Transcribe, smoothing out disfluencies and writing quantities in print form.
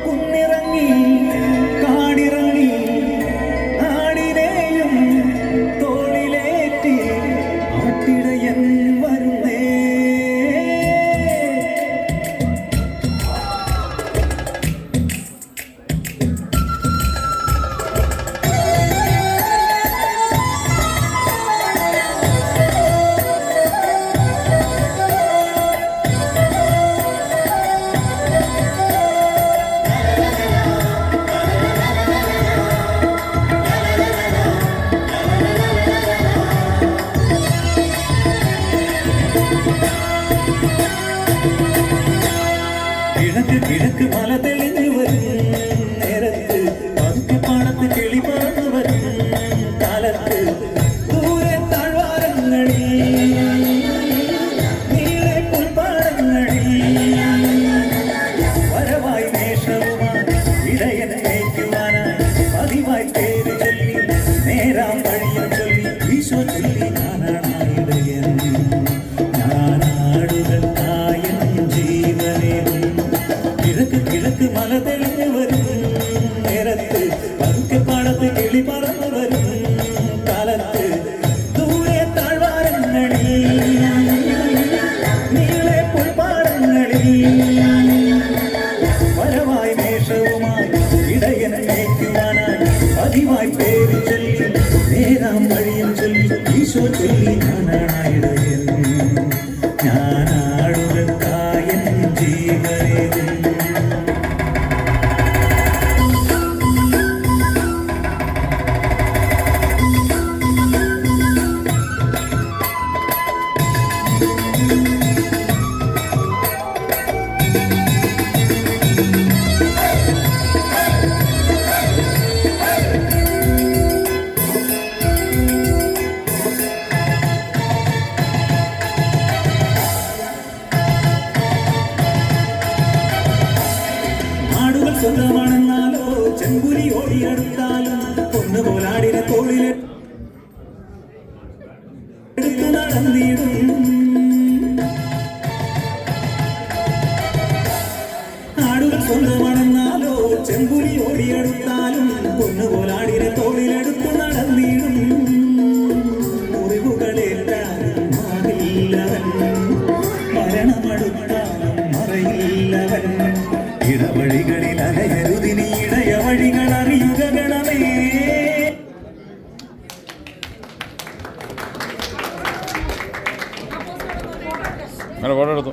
കുന്നിറങ്ങി കാടിറങ്ങി നാടിനെയും തോളിലേറ്റി ആട്ടിടയൻ വരുന്നേ. കിഴക്ക് മല തെളിഞ്ഞു വരും നേരത്ത് പതുക്കെ പാടത്ത് കിളി പറന്നു വരും കാലത്ത് ദൂരെ താഴ്വാരങ്ങളിൽ നീളെ പുൽപ്പാടങ്ങളിൽ വരവായി വേഷവുമായി ഇടയനെ മേയ്ക്കുവാനായി പതിവായി പേര് ചൊല്ലി നേരാം വഴിയും ചൊല്ലി ഈശോ ചൊല്ലി ഞാനാണ് ഇടയൻ ഞാനാടുകൾ കായൻ ജീവനേ. കിഴക്ക് മല തെളിഞ്ഞു വരും നേരത്ത് പതുക്കെ പാടത്ത് കിളി പറന്നു വരും കാലത്ത് ദൂരെ താഴ്വാരങ്ങളിൽ നീളെ പുൽപ്പാടങ്ങളിൽ വരവായി വേഷവുമായി ഇടയനെ മേയ്ക്കുവാനായി പതിവായി പേര് ചൊല്ലി നേരാം വഴിയും ചൊല്ലി ഈശോ ചൊല്ലി ഞാനാണ് ഇടയൻ ഞാനാടുകൾ കായൻ ജീവനേ. സ്വന്തമാണെന്നാലോ ചെമ്പുരി ഓടിയെടുത്താലും പൊന്നുപോലാടിന തോളിലെടുത്തു നടന്നിടും. ആടുകൾ സ്വന്തമാണെന്നാലോ ചെമ്പുരി ഓടിയെടുത്താലും പൊന്നുപോലാടിന തോളിലെടുത്തു നടന്നിടും. മുറിവുകളേറ്റാലും മാറില്ലവൻ മരണമെടുത്താലും മറയില്ലവൻ. ഇടവഴികളിൽ അലയരുതിനി ഇടയ വഴികൾ അറിയുക ഗണമേ. ഫോട്ടോ എടുത്തു.